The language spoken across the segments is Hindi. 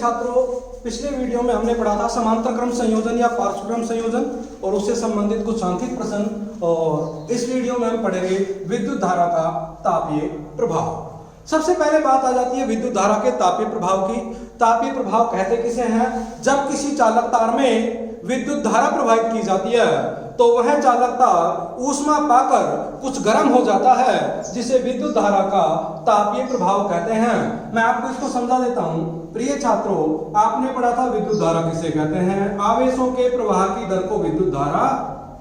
छात्रों, पिछले वीडियो में हमने पढ़ा था समांतर क्रम संयोजन या पार्श्वक्रम संयोजन और उससे संबंधित कुछ सांख्यिक प्रश्न, और इस वीडियो में हम पढ़ेंगे विद्युत धारा का तापीय प्रभाव। सबसे पहले बात आ जाती है विद्युत धारा के तापीय प्रभाव की। तापीय प्रभाव कहते किसे हैं? जब किसी चालक तार में विद्युत धारा प्रवाहित की जाती है तो वह चालक तार ऊष्मा पाकर कुछ गर्म हो जाता है, जिसे विद्युत धारा का तापीय प्रभाव कहते हैं। मैं आपको इसको समझा देता हूं। प्रिय छात्रों, आपने पढ़ा था विद्युत धारा किसे कहते हैं? आवेशों के प्रवाह की दर को विद्युत धारा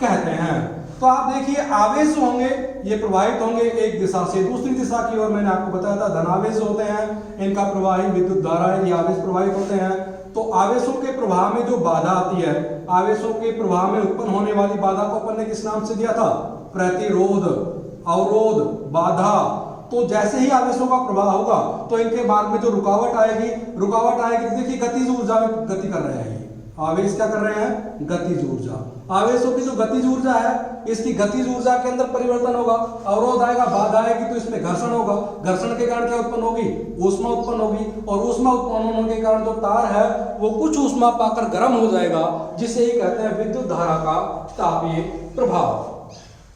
कहते हैं। तो आप देखिए, आवेश होंगे ये प्रवाहित होंगे एक दिशा से दूसरी दिशा की ओर। मैंने आपको बताया था धनावेश होते हैं, इनका प्रवाह ही विद्युत धारा है, ये आवेश प्रवाहित होते हैं। तो आवेशों के प्रवाह में जो बाधा आती है, आवेशों के प्रवाह में उत्पन्न होने वाली बाधा को अपन ने किस नाम से दिया था? प्रतिरोध, अवरोध, बाधा। तो जैसे ही आवेशों का प्रवाह होगा तो इनके मार्ग में जो रुकावट आएगी देखिए गतिज ऊर्जा में गति कर रहे हैं। आवेश क्या कर रहे हैं? गतिज ऊर्जा। आवेशों की जो गतिज ऊर्जा है, इसकी गतिज ऊर्जा के अंदर परिवर्तन होगा, अवरोध आएगा, बाधा आएगी, तो इसमें घर्षण होगा। घर्षण के कारण क्या उत्पन्न होगी? ऊष्मा उत्पन्न होगी, और ऊष्मा उत्पन्न होने के कारण जो तार है वो कुछ ऊष्मा पाकर गर्म हो जाएगा, जिसे ही कहते हैं विद्युत धारा का तापीय प्रभाव।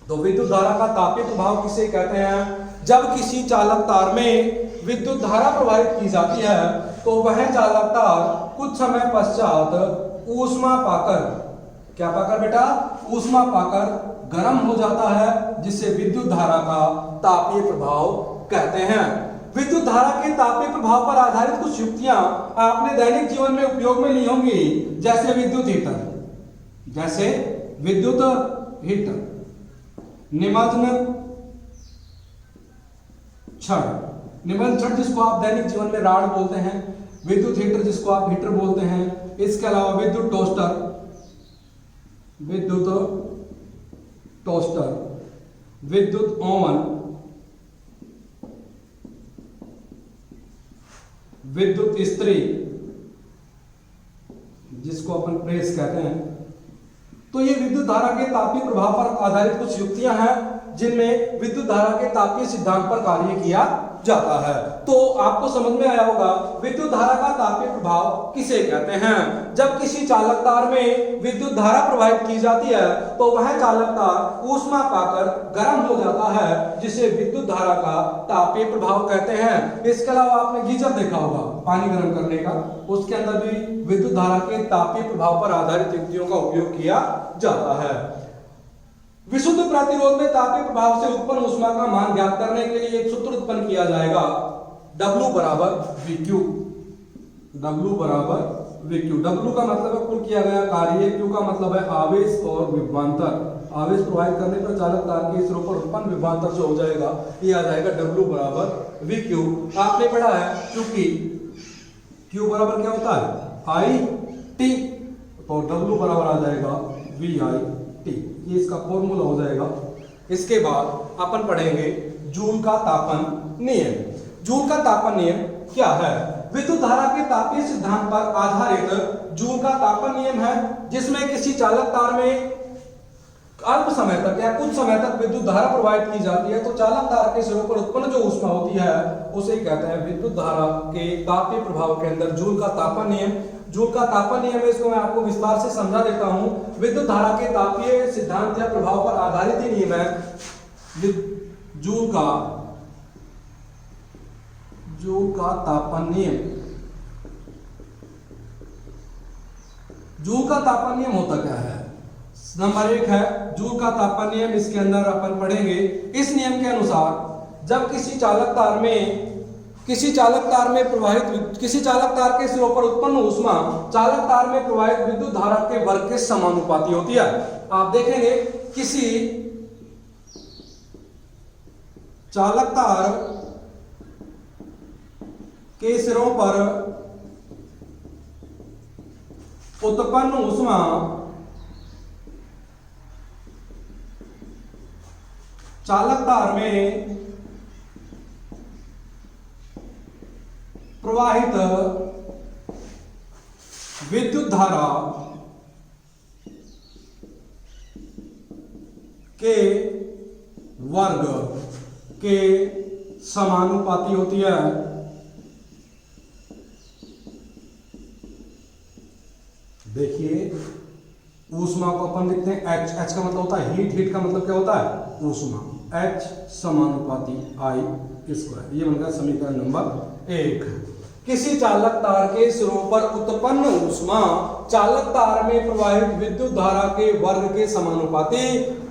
तो विद्युत धारा का तापीय प्रभाव किसे कहते हैं? जब किसी चालक तार में विद्युत धारा प्रवाहित की जाती है तो वह चालक तार कुछ समय पश्चात ऊष्मा पाकर, क्या पाकर बेटा? ऊष्मा पाकर गर्म हो जाता है, जिसे विद्युत धारा का तापीय प्रभाव कहते हैं। विद्युत धारा के तापीय प्रभाव पर आधारित कुछ युक्तियां आपने दैनिक जीवन में उपयोग में ली होंगी, जैसे विद्युत हीटर, निमज्जन छड़ जिसको आप दैनिक जीवन में राड बोलते हैं, विद्युत हीटर जिसको आप हीटर बोलते हैं। इसके अलावा विद्युत टोस्टर, विद्युत ओवन, विद्युत इस्त्री जिसको अपन प्रेस कहते हैं। तो ये विद्युत धारा के तापीय प्रभाव पर आधारित कुछ युक्तियां हैं जिनमें विद्युत धारा के तापीय सिद्धांत पर कार्य किया जाता है। तो आपको समझ में आया होगा विद्युत धारा का तापीय प्रभाव किसे कहते हैं। जब किसी चालक तार में विद्युत धारा प्रवाहित की जाती है तो वह चालक तार ऊष्मा पाकर गर्म हो जाता है, जिसे विद्युत धारा का तापीय प्रभाव कहते हैं। इसके अलावा आपने गीजर देखा होगा पानी गर्म करने का, उसके अंदर भी विद्युत धारा के तापीय प्रभाव पर आधारित युक्तियों का उपयोग किया जाता है। विशुद्ध प्रतिरोध में तापीय प्रभाव से उत्पन्न ऊष्मा का मान ज्ञात करने के लिए एक सूत्र उत्पन्न किया जाएगा, W बराबर VQ। W बराबर VQ। W का मतलब है कुल किया गया कार्य, Q का मतलब है आवेश और विभवांतर। आवेश प्रवाहित करने पर चालक तार के सिरों पर उत्पन्न विभवांतर जो हो जाएगा, ये आ जाएगा W बराबर VQ। आपने पढ़ा है क्योंकि Q बराबर क्या होता है? IT, तो W बराबर आ जाएगा VIT। ये इसका फॉर्मूला हो जाएगा। इसके बाद अपन पढ़ेंगे जूल का तापन नियम। जूल का तापन नियम क्या है? विद्युत धारा के तापीय सिद्धांत पर आधारित जूल का तापन नियम है, जिसमें किसी चालक तार में अल्प समय तक या कुछ समय तक विद्युत धारा प्रवाहित की जाती है तो चालक तार के सिरों पर उत्पन्न जो ऊष्मा होती है उसे कहते हैं विद्युत धारा के तापीय प्रभाव के अंदर जूल का तापन नियम। जूल का तापन नियम है, इसको मैं आपको विस्तार से समझा देता हूं। विद्युत धारा के तापीय सिद्धांत या प्रभाव पर आधारित ही नियम है जूल का तापन नियम। जूल का तापन नियम होता क्या है? नंबर 1 है जूल का तापन नियम। इसके अंदर अपन पढ़ेंगे, इस नियम के अनुसार जब किसी चालक तार के सिरों पर उत्पन्न ऊष्मा चालक तार में प्रवाहित विद्युत धारा के वर्ग के समानुपाती होती है। आप देखेंगे किसी चालक तार के सिरों पर उत्पन्न ऊष्मा चालक तार में प्रवाहित विद्युत धारा के वर्ग के समानुपाती होती है। देखिए ऊष्मा को अपन लिखते हैं एच, एच का मतलब होता है हीट, हीट का मतलब क्या होता है ऊष्मा, एच समानुपाती आई स्क्वायर। ये बन गया समीकरण नंबर 1। किसी चालक तार के सिरों पर उत्पन्न ऊष्मा चालक तार में प्रवाहित विद्युत धारा के वर्ग के समानुपाती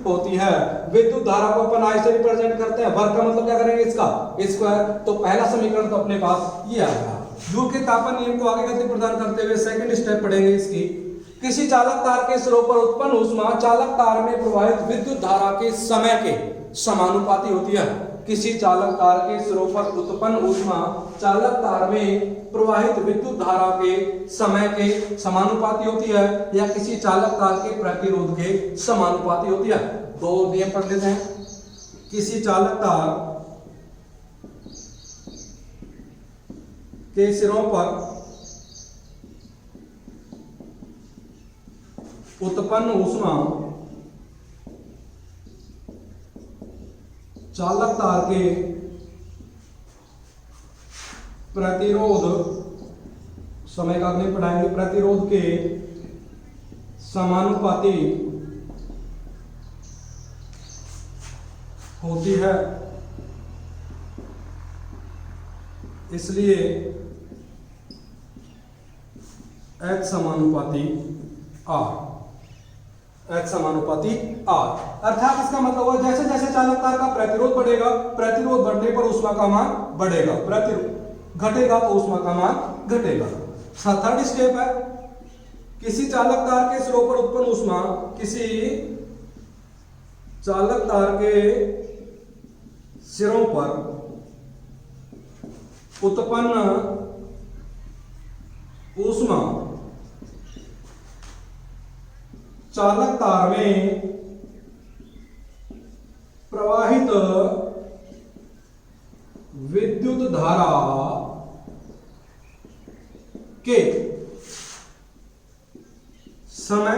होती है। विद्युत धारा को अपन आई से रिप्रेजेंट करते हैं, वर्ग का मतलब क्या करेंगे इसका स्क्वायर। तो पहला समीकरण तो अपने पास ये आ गया। जूल के तापन नियम को आगे गति प्रदान करते हुए सेकंड स्टेप पढ़ेंगे इसकी। किसी चालक तार के सिरों पर उत्पन्न ऊष्मा चालक तार में प्रवाहित विद्युत धारा के समय के समानुपाती होती है। किसी चालक तार के सिरों पर उत्पन्न ऊष्मा चालक तार में प्रवाहित विद्युत धारा के समय के समानुपाती होती है या किसी चालक तार के प्रतिरोध के समानुपाती होती है। दो नियम पढ़ लेते हैं। किसी चालक तार के सिरों पर उत्पन्न ऊष्मा चालक तार के प्रतिरोध, समय का अगले पढ़ाएंगे, प्रतिरोध के समानुपाती होती है। इसलिए H समानुपाती R, H समानुपाती R। अर्थात इसका मतलब हुआ जैसे जैसे चालक तार का प्रतिरोध बढ़ेगा, प्रतिरोध बढ़ने पर ऊष्मा का मान बढ़ेगा, प्रतिरोध घटेगा तो ऊष्मा का मान घटेगा। थर्ड स्टेप है, किसी चालक तार के सिरों पर उत्पन्न ऊष्मा, किसी चालक तार के सिरों पर उत्पन्न ऊष्मा चालक तार में प्रवाहित विद्युत धारा के समय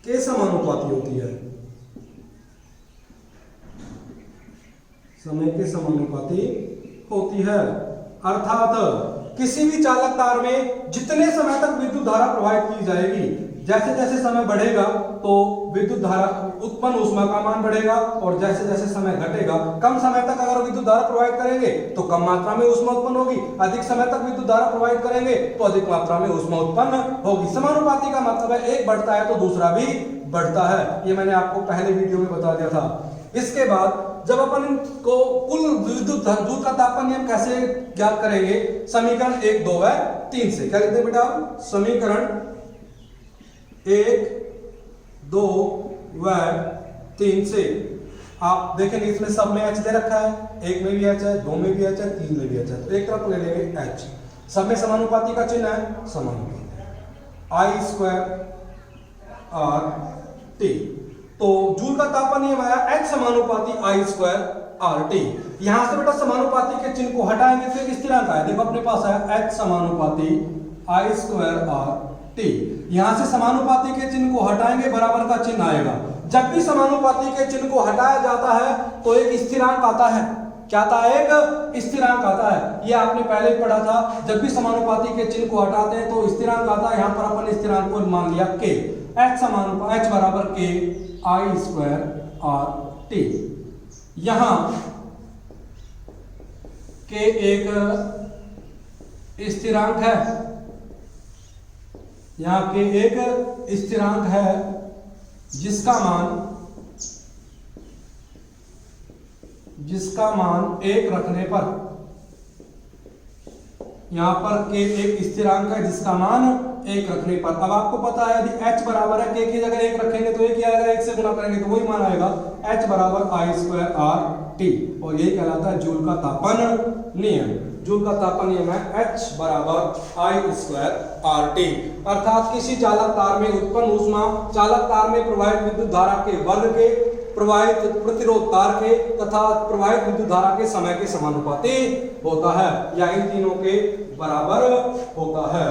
के समानुपाती होती है। समय के समानुपाती होती है। अर्थात किसी भी चालक तार में जितने समय तक विद्युत धारा प्रवाहित की जाएगी, जैसे जैसे समय बढ़ेगा तो विद्युत धारा उत्पन्न ऊष्मा का मान बढ़ेगा और जैसे जैसे समय घटेगा, कम समय तक अगर विद्युत धारा प्रवाहित करेंगे तो कम मात्रा में ऊष्मा उत्पन्न होगी, अधिक समय तक विद्युत धारा प्रवाहित करेंगे तो अधिक मात्रा में ऊष्मा उत्पन्न होगी। समानुपाती का मतलब है एक बढ़ता है तो दूसरा भी बढ़ता है। ये मैंने आपको पहले वीडियो में बता दिया था। इसके बाद जब अपन को कुल विद्युत जूल का तापमान नियम कैसे ज्ञात करेंगे, समीकरण 1, 2 व 3 से। क्या कहते हैं बेटा, समीकरण 1, 2 व 3 से। आप देखेंगे इसमें सब में H दे रखा है, एक में भी H है, दो में भी H है, 3 में भी H है, तो एक तरफ ले लेंगे H। सब में समानुपाती का चिन्ह है, समानुपाती I स्क्वायर R T। तो जूल का तापमान नियम आया H समानुपाती I स्क्वायर R T। यहां से बेटा समानुपाती के चिन्ह को हटाएंगे तो एक स्थिरांक आया, देखो अपने पास है H समानुपाती I स्क्वायर R T। यहां से समानुपाती के चिन्ह को हटाएंगे, बराबर का चिन्ह आएगा। जब भी समानुपाती के चिन्ह को हटाया जाता है तो एक स्थिरांक आता है। क्या आता है, एक स्थिरांक आता है। ये आपने पहले पढ़ा था, जब भी समानुपाती के चिन्ह को हटाते हैं तो स्थिरांक आता है। यहां पर अपन स्थिरांक को मान लिया K, H बराबर K I square R T। यहां K एक स्थिरांक है, यहां K एक स्थिरांक है जिसका मान 1 रखने पर, यहां पर K एक स्थिरांक है जिसका मान 1 रखने पर। अब आपको पता है यदि H बराबर है K की जगह 1 रखेंगे तो 1 आएगा, 1 से गुणा करेंगे तो वही मान आएगा, H बराबर I स्क्वायर R T। और यही कहलाता है जूल का तापन नियम। जूल का तापन नियम है H बराबर I स्क्वायर R T। अर्थात किसी चालक तार में उत्पन्न ऊष्मा चालक तार में प्रवाहित विद्युत धारा के वर्ग के, प्रवाहित प्रतिरोध तार के तथा प्रवाहित विद्युत धारा के समय के समानुपाती होता है या इन तीनों के बराबर होता है।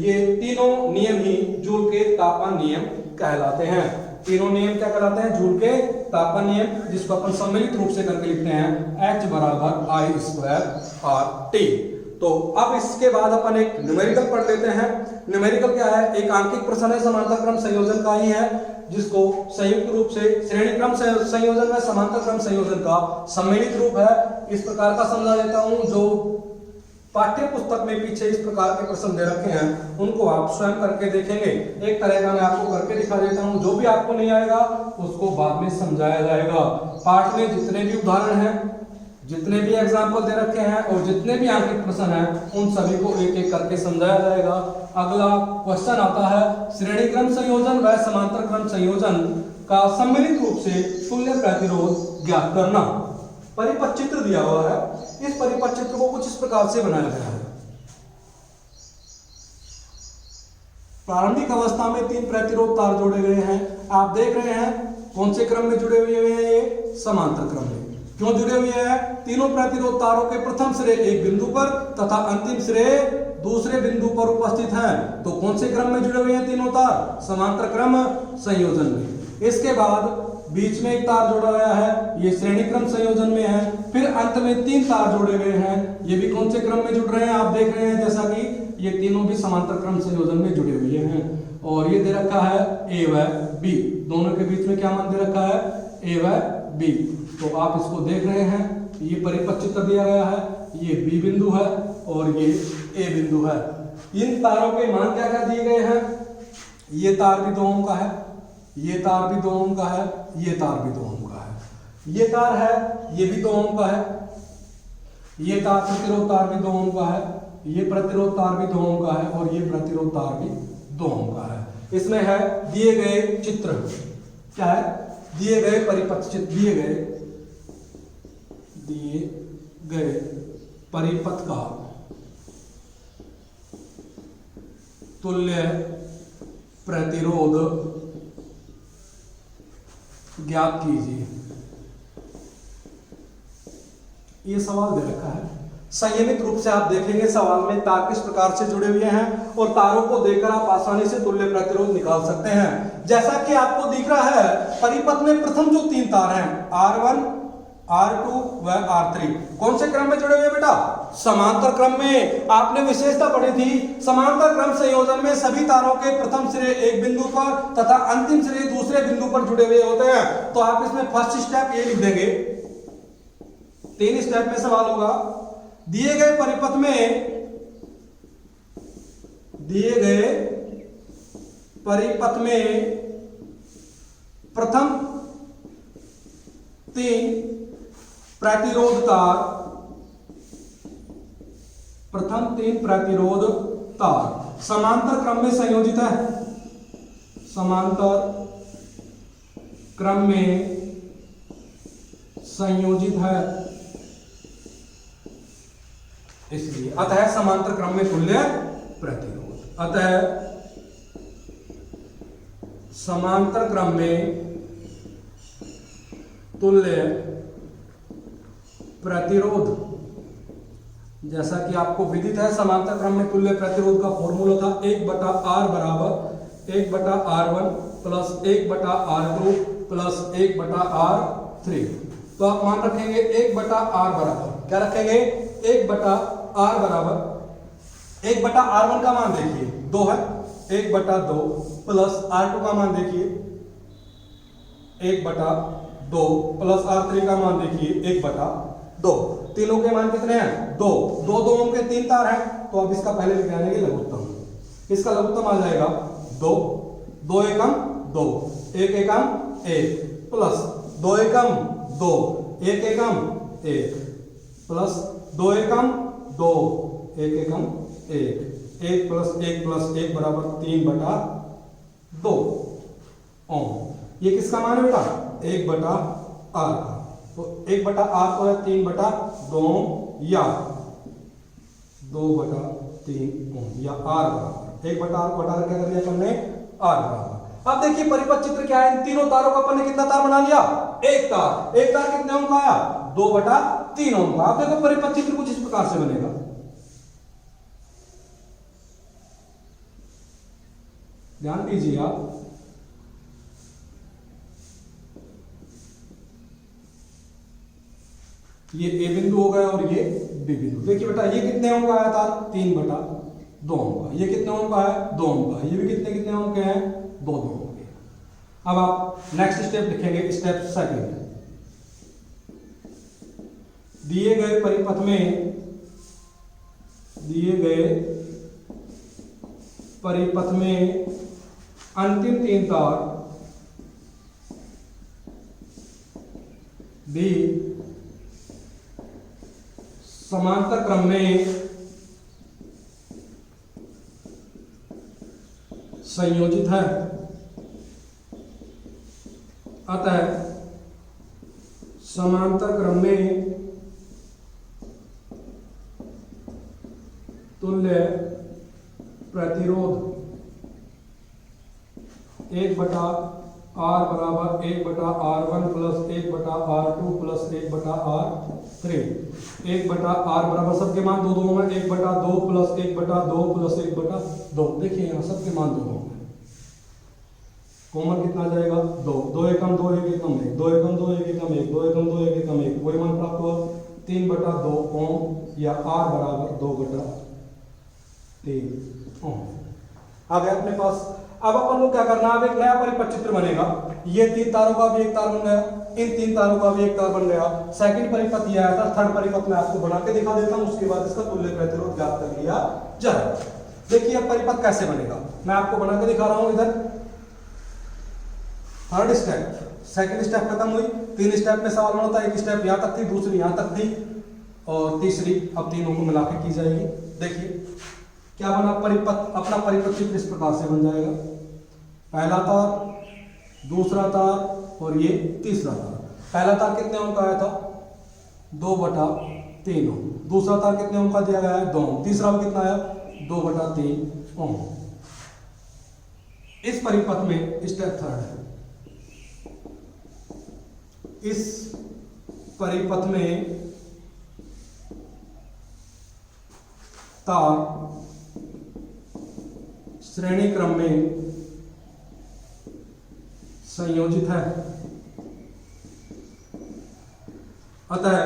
ये तीनों नियम ही जूल के तापन नियम कहलाते हैं। तीनों नियम क्या कहलाते हैं, जूल के तापन नियम, जिसको अपन सम्मिलित रूप से करके लिखते हैं H बराबर I स्क्वायर R T। तो अब इसके बाद अपन एक न्यूमेरिकल पढ़ लेते हैं। न्यूमेरिकल क्या है? एक आंकिक प्रश्न है, समांतर क्रम संयोजन का ही है, जिसको संयुक्त रूप से श्रेणी क्रम संयोजन व समांतर क्रम संयोजन का सम्मिलित रूप है। इस प्रकार का समझा देता हूं, जो पाठ्य पुस्तक में पीछे इस प्रकार के प्रश्न दे रखे हैं उनको आप स्वयं करके देखेंगे। एक तरह का मैं आपको करके दिखा देता हूं, जो भी आपको नहीं आएगा उसको बाद में समझाया जाएगा। पाठ में जितने भी उदाहरण हैं, जितने भी एग्जाम्पल दे रखे हैं और जितने भी आंकिक प्रश्न हैं, उन सभी को एक एक करके समझाया जाएगा। अगला क्वेश्चन आता है, श्रेणी क्रम संयोजन व समांतर क्रम संयोजन का सम्मिलित रूप से तुल्य प्रतिरोध ज्ञात करना। परिपथ चित्र दिया हुआ है, इस परिपथ चित्र को कुछ इस प्रकार से बनाया गया है। प्रारंभिक अवस्था में 3 प्रतिरोध तार जोड़े गए हैं। आप देख रहे हैं कौन से क्रम में जुड़े हुए हैं? ये समांतर क्रम में। क्यों जुड़े हुए हैं? तीनों प्रतिरोध तारों के प्रथम सिरे एक बिंदु पर तथा अंतिम सिरे दूसरे बिंदु पर उपस्थित हैं। तो कौन से क्रम में जुड़े हुए हैं तीनों तार? समांतर क्रम संयोजन में। इसके बाद बीच में एक तार जोड़ा गया है, ये श्रेणी क्रम संयोजन में है। फिर अंत में 3 तार जोड़े गए हैं, ये भी कौन से क्रम में जुड़ रहे हैं? आप देख रहे हैं जैसा कि ये तीनों भी समांतर क्रम संयोजन में जुड़े हुए हैं। और ये दे रखा है ए व बी, दोनों के बीच में क्या मान दे रखा है? ए व बी। तो आप इसको देख रहे हैं, ये परिपथ चित्र दिया गया है, ये बी बिंदु है और ये ए बिंदु है। इन तारों के मान क्या क्या दिए गए हैं? ये तार भी 2 ओम का है, ये तार भी 2 ओम का है, ये तार भी 2 ओम का है। ये तार है, ये भी 2 ओम का है। ये तार प्रतिरोध तार भी 2 ओम का है, ये प्रतिरोध तार भी 2 ओम का है और ये प्रतिरोध तार भी 2 ओम का है। इसमें है दिए गए चित्र, क्या है? दिए गए परिपथ चित्र, दिए गए परिपथ का तुल्य प्रतिरोध ज्ञात कीजिए। ये सवाल दे रखा है। संयमित रूप से आप देखेंगे सवाल में तार किस प्रकार से जुड़े हुए हैं और तारों को देखकर आप आसानी से तुल्य प्रतिरोध निकाल सकते हैं। जैसा कि आपको दिख रहा है, परिपथ में प्रथम जो 3 तार हैं R1, R2 व R3 कौन से क्रम में जुड़े हुए बेटा? समांतर क्रम में। आपने विशेषता पढ़ी थी, समांतर क्रम संयोजन में सभी तारों के प्रथम सिरे एक बिंदु पर तथा अंतिम सिरे दूसरे बिंदु पर जुड़े हुए होते हैं। तो आप इसमें फर्स्ट स्टेप ये लिख देंगे, 3 स्टेप में सवाल होगा। दिए गए परिपथ में प्रथम 3 प्रतिरोध तार समांतर क्रम में संयोजित है। समांतर क्रम में संयोजित है, इसलिए अतः समांतर क्रम में तुल्य प्रतिरोध। अतः समांतर क्रम में तुल्य प्रतिरोध, जैसा कि आपको विदित है समांतर क्रम में तुल्य प्रतिरोध का फॉर्मूला था 1/R बराबर 1/R1 plus 1/R2 plus 1/R3। तो आप मान रखेंगे 1/R बराबर, क्या रखेंगे? 1/R बराबर 1/R1 का मान देखिए 2 है, 1/2 प्लस R2 का मान देखिए 1/2 प्लस R3 का मान देखिए 1/2। तीनों के मान कितने हैं? 2 ओम के 3 तार हैं। तो अब इसका पहले लिख लेंगे लघुत्तम। इसका लघुत्तम आ जाएगा 2 एकम 2, 1 एकम 1 प्लस 2 एकम 2, 1 एकम 1 प्लस 2 एकम 2, 1 एकम 1 प्लस 1 बराबर 3/2 ओम। ये किसका मान है बेटा? 1/R का। तो 1/R तो है 3/2 या 2/3 ओम या R बराबर 1/R को हटा करके कर दिया हमने R बराबर। अब देखिए परिपथ चित्र क्या है? इन तीनों तारों का अपन ने कितना तार बना लिया? एक तार कितने ओम का आया? 2/3 ओम का। आप देखो परिपथ चित्र कुछ इस प्रकार से बनेगा। ध्यान दीजिए आप, ये ए बिंदु हो गया और ये बी बिंदु। देखिए बेटा ये कितने ओम का आया था 3/2 ओम का। ये कितने ओम का है 2 ओम का। ये भी कितने कितने ओम के हैं 2 ओम के। अब आप नेक्स्ट स्टेप लिखेंगे, स्टेप सेकंड। दिए गए परिपथ में अंतिम 3 तार भी समांतर क्रम में संयोजित है, अतः समांतर क्रम में तुल्य प्रतिरोध 1/r बराबर 1/r1 plus 1/r2 plus 1/r3। 1/r बराबर सबके मान 2 में 1/2 प्लस 1/2 प्लस 1/2। देखिए यहाँ सबके मान 2 में कॉमन कितना जाएगा 2। 2 एकम 2 1 एकम 1 2 एकम 2 1 एकम 1 2 एकम 2 1 एकम 1 वही मान प्राप्त हुआ 3/2 ओम या r बराबर 2/3 ओम आ गया अपने पास। अब अपन को क्या करना है, अब एक नया परिपथ चित्र बनेगा। ये 3 तारों का भी एक तार बन गया, इन 3 तारों का भी एक तार बन गया। सेकंड परिपथ ये आया था, थर्ड परिपथ मैं आपको बना के दिखा देता हूं, उसके बाद इसका तुल्य प्रतिरोध ज्ञात कर लिया जाए। देखिए अब परिपथ कैसे बनेगा, मैं आपको बना के दिखा रहा हूं। इधर थर्ड स्टेप, सेकंड स्टेप खत्म हुई, 3 स्टेप में सवाल होता है। एक स्टेप यहाँ तक थी, दूसरी यहाँ तक थी और तीसरी अब तीनों को मिला के की जाएगी। देखिए क्या बना परिपथ, अपना परिपथ चित्र इस प्रकार से बन जाएगा। पहला तार, दूसरा तार और ये तीसरा तार। पहला तार कितने ओम का आया था 2/3 ओम। दूसरा तार कितने ओम का दिया गया है 2 ओम। तीसरा में कितना आया 2/3 ओम। इस परिपथ में स्टेप थर्ड है, इस परिपथ में तार श्रेणी क्रम में संयोजित है, अतः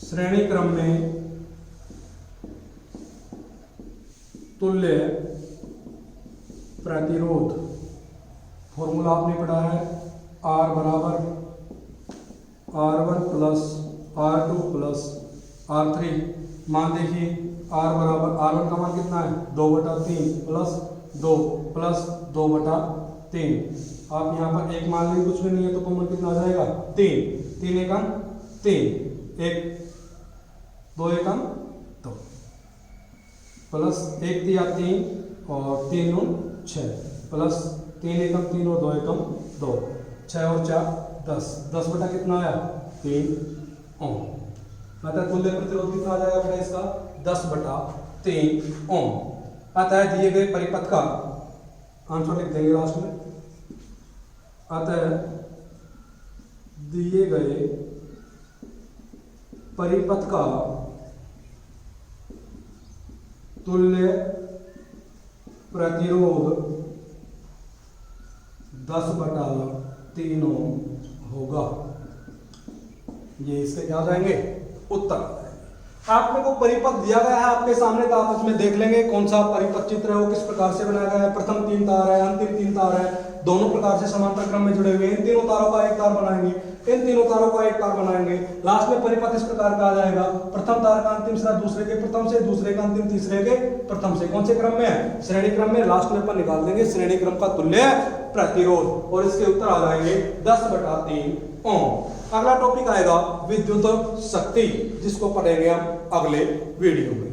श्रेणी क्रम में तुल्य प्रतिरोध, फॉर्मूला आपने पढ़ा है R बराबर R1 plus R2 plus R3। मान देखिए R बराबर R1 का मान कितना है 2/3 प्लस 2 प्लस 2/3। आप यहाँ पर एक मान लेंगे, कुछ भी नहीं है तो कॉमन कितना आ जाएगा 3। 3 एकम 3, 1 2 एकम 2 प्लस 1 3 3 और 3 9 6 प्लस 3 एकम 3 और 2 एकम 2, 6 और 4 10। 10 बटा कितना आया 3 ओम। अतः तुल्य प्रतिरोध कितना आ जाएगा बेटा इसका 10/3 ओम। अतः दिए गए परिपथ का आंसर लिख देंगे लास्ट में। अतः दिए गए परिपथ का तुल्य प्रतिरोध 10/3 ओम होगा। ये इसके क्या जाएंगे उत्तर। आपने को परिपथ दिया गया है आपके सामने, तो आप इसमें देख लेंगे कौन सा परिपथ चित्र है वो किस प्रकार से बनाया गया है। प्रथम 3 तार है, अंतिम 3 तार है, दोनों प्रकार से समांतर क्रम में जुड़े हुए। इन तीनों तारों का एक तार बनाएंगे, इन तीनों तारों का एक तार बनाएंगे। लास्ट में परिपथ इस प्रकार का आ जाएगा, प्रथम तार का अंतिम सिरा दूसरे के प्रथम से, दूसरे का अंतिम तीसरे के प्रथम से। कौन से क्रम में है श्रेणी क्रम में। लास्ट में अपन निकाल देंगे श्रेणी क्रम का तुल्य प्रतिरोध और इसके उत्तर आ जाएंगे 10/3 ओम। अगला टॉपिक आएगा विद्युत शक्ति, जिसको पढ़ेंगे हम अगले वीडियो में।